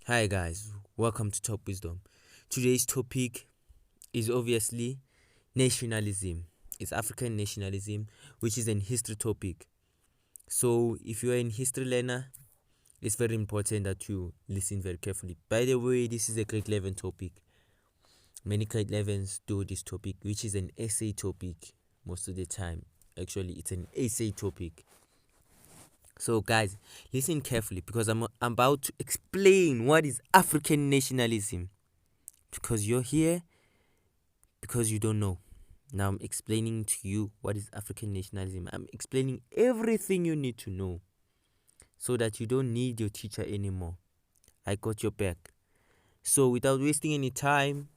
Hi guys, welcome to Top Wisdom. Today's topic is obviously nationalism. It's African nationalism, which is an history topic. So if you're an history learner, it's very important that you listen very carefully. By the way, this is a grade 11 topic. Many grade 11s do this topic, which is an essay topic most of the time. Actually, it's an essay topic. So guys, listen carefully because I'm about to explain what is African nationalism. Because you're here because you don't know. Now I'm explaining to you what is African nationalism. I'm explaining everything you need to know so that you don't need your teacher anymore. I got your back. So without wasting any time,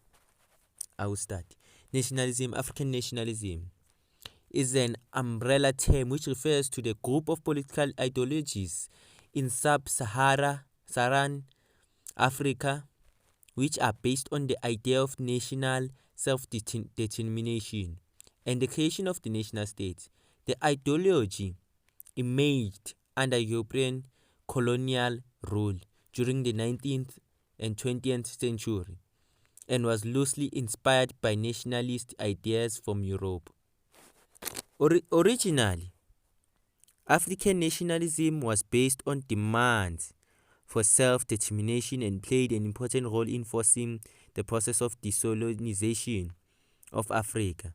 I will start. Nationalism, African nationalism, is an umbrella term which refers to the group of political ideologies in sub-Saharan Africa which are based on the idea of national self-determination and the creation of the national state. The ideology emerged under European colonial rule during the 19th and 20th century and was loosely inspired by nationalist ideas from Europe. Originally, African nationalism was based on demands for self-determination and played an important role in forcing the process of decolonization of Africa,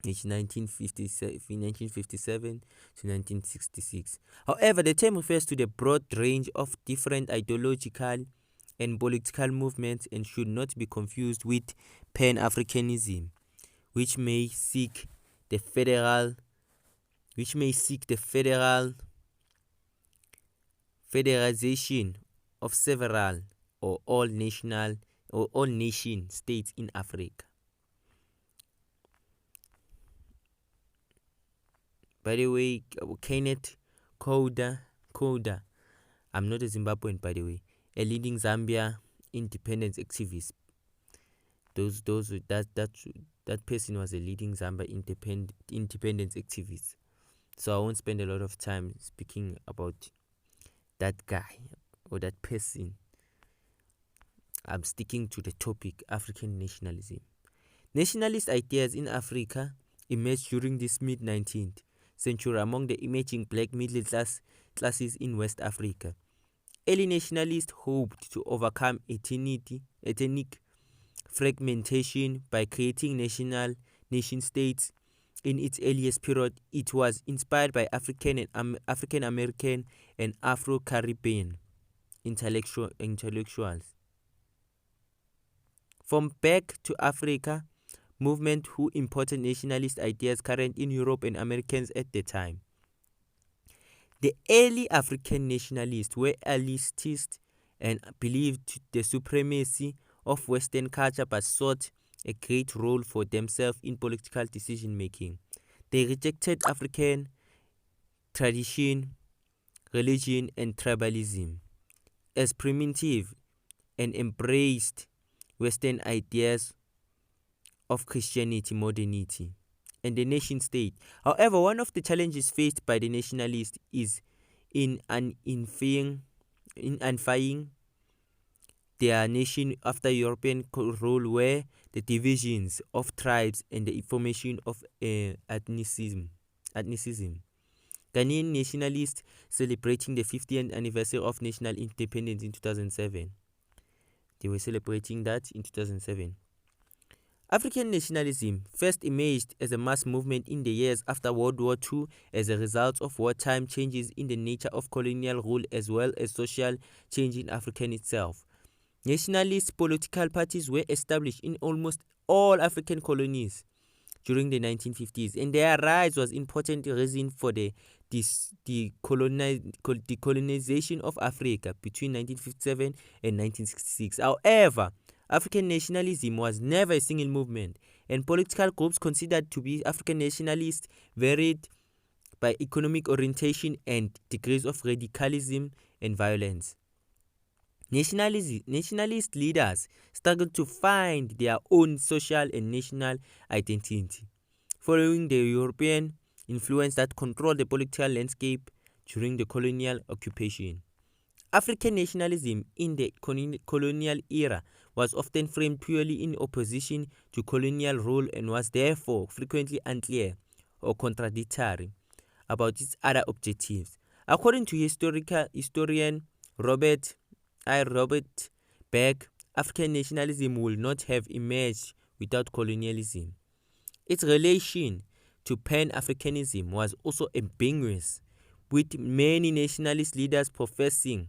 which 1957 to 1966. However, the term refers to the broad range of different ideological and political movements and should not be confused with Pan-Africanism, which may seek the federalization of several or all nation states in Africa. By the way, Kenneth Koda, I'm not a Zimbabwean by the way, a leading Zambia independence activist. That person was a leading Zambia independence activist. So I won't spend a lot of time speaking about that guy or that person. I'm sticking to the topic African nationalism. Nationalist ideas in Africa emerged during this mid-19th century among the emerging black middle classes in West Africa. Early nationalists hoped to overcome ethnic fragmentation by creating nation states. In its earliest period, it was inspired by African American and Afro-Caribbean intellectuals. From back to Africa, movement who imported nationalist ideas current in Europe and Americans at the time. The early African nationalists were elitist and believed the supremacy of Western culture but sought a great role for themselves in political decision making. They rejected African tradition, religion, and tribalism as primitive and embraced Western ideas of Christianity, modernity, and the nation state. However, one of the challenges faced by the nationalists is in unifying their nation after European rule were the divisions of tribes and the formation of ethnicism. Ghanaian nationalists celebrating the 50th anniversary of national independence in 2007. They were celebrating that in 2007. African nationalism first emerged as a mass movement in the years after World War II as a result of wartime changes in the nature of colonial rule as well as social change in Africa itself. Nationalist political parties were established in almost all African colonies during the 1950s, and their rise was an important reason for the decolonization of Africa between 1957 and 1966. However, African nationalism was never a single movement, and political groups considered to be African nationalists varied by economic orientation and degrees of radicalism and violence. Nationalist leaders struggled to find their own social and national identity, following the European influence that controlled the political landscape during the colonial occupation. African nationalism in the colonial era was often framed purely in opposition to colonial rule and was therefore frequently unclear or contradictory about its other objectives. According to historian Robert Beck, African nationalism would not have emerged without colonialism. Its relation to Pan-Africanism was also ambiguous, with many nationalist leaders professing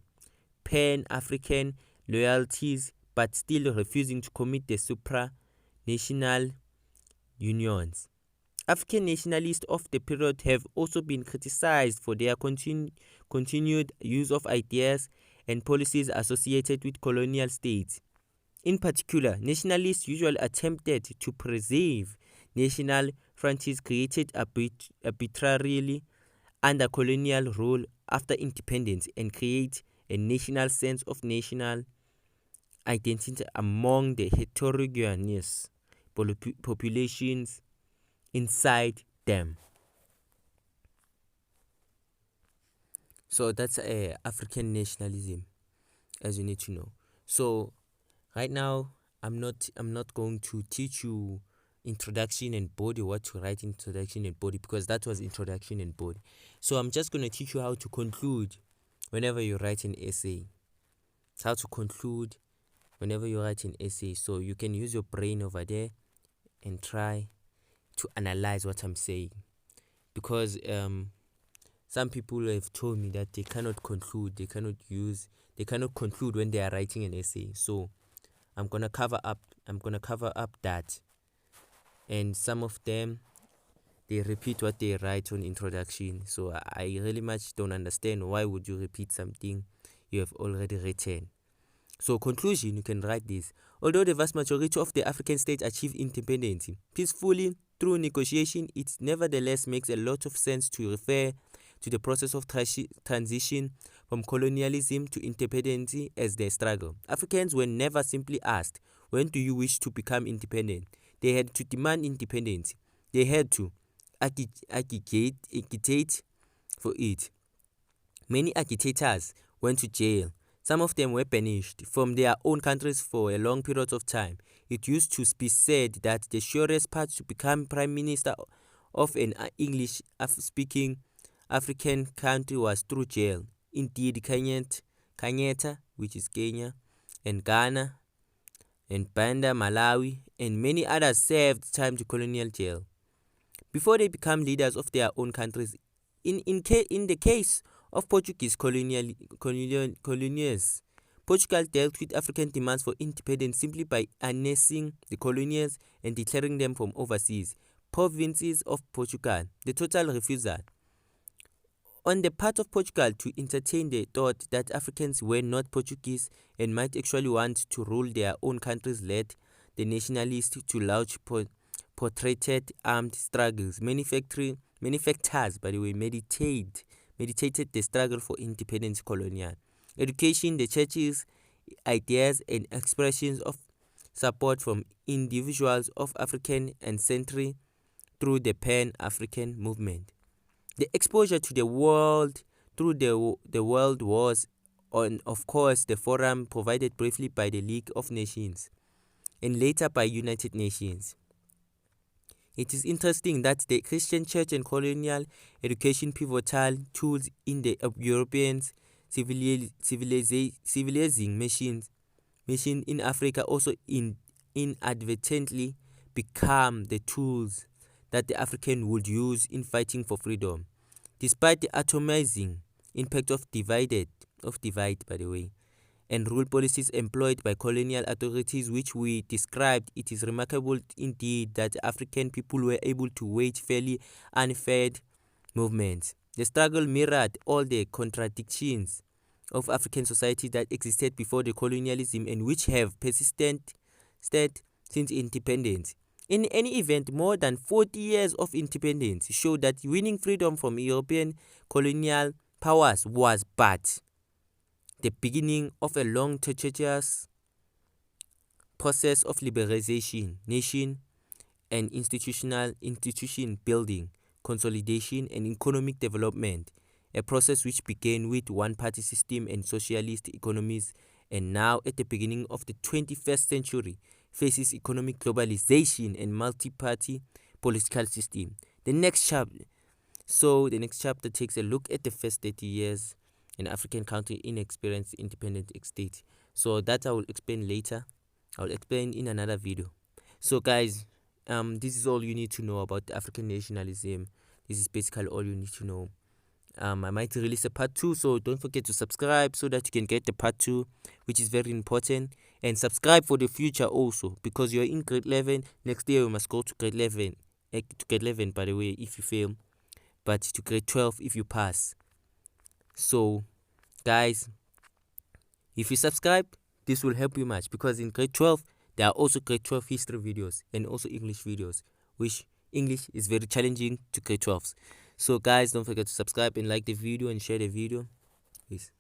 Pan-African loyalties but still refusing to commit the supranational unions. African nationalists of the period have also been criticized for their continued use of ideas and policies associated with colonial states. In particular, nationalists usually attempted to preserve national frontiers created arbitrarily under colonial rule after independence and create a national sense of national identity among the heterogeneous populations inside them. So that's African nationalism, as you need to know. So right now, I'm not going to teach you introduction and body, what to write introduction and body, because that was introduction and body. So I'm just going to teach you how to conclude whenever you write an essay. How to conclude whenever you write an essay. So you can use your brain over there and try to analyze what I'm saying, because some people have told me that they cannot conclude when they are writing an essay. So I'm gonna cover up that, and some of them, they repeat what they write on introduction. So I really much don't understand why would you repeat something you have already written. So conclusion, you can write this. Although the vast majority of the African states achieved independence peacefully through negotiation, it nevertheless makes a lot of sense to refer to the process of transition from colonialism to independence as the struggle. Africans were never simply asked, when do you wish to become independent? They had to demand independence. They had to agitate for it. Many agitators went to jail. Some of them were banished from their own countries for a long period of time. It used to be said that the surest path to become prime minister of an English-speaking African country was through jail. Indeed, Kenyatta, which is Kenya, and Ghana, and Banda, Malawi, and many others served time to colonial jail before they become leaders of their own countries. In the case of Portuguese colonials, Portugal dealt with African demands for independence simply by annexing the colonies and declaring them from overseas provinces of Portugal. The total refusal on the part of Portugal to entertain the thought that Africans were not Portuguese and might actually want to rule their own countries led the nationalists to launch protracted armed struggles. Many factors, by the way, meditated the struggle for independence colonial. Education, the churches, ideas and expressions of support from individuals of African ancestry through the Pan-African movement. The exposure to the world through the world wars, and of course the forum provided briefly by the League of Nations and later by United Nations. It is interesting that the Christian church and colonial education pivotal tools in the European civilizing mission in Africa also inadvertently become the tools that the African would use in fighting for freedom. Despite the atomizing impact of divide, by the way, and rule policies employed by colonial authorities which we described, it is remarkable indeed that African people were able to wage fairly unfair movements. The struggle mirrored all the contradictions of African society that existed before the colonialism and which have persisted since independence. In any event, more than 40 years of independence show that winning freedom from European colonial powers was but the beginning of a long, tortuous process of liberalization, nation and institution building, consolidation and economic development. a process which began with one-party system and socialist economies, and now at the beginning of the 21st century faces economic globalization and multi-party political system. The next chapter takes a look at the first 30 years an African country inexperienced independent state. So that I will explain later. I will explain in another video. So guys, this is all you need to know about African nationalism. This is basically all you need to know. I might release a part 2, so don't forget to subscribe so that you can get the part 2, which is very important. And subscribe for the future also, because you're in grade 11. Next year you must go to grade 11. To grade 11, by the way, if you fail, but to grade 12 if you pass. So guys, if you subscribe, this will help you much, because in grade 12 there are also grade 12 history videos and also English videos, which English is very challenging to grade 12s. So guys, don't forget to subscribe and like the video and share the video. Peace.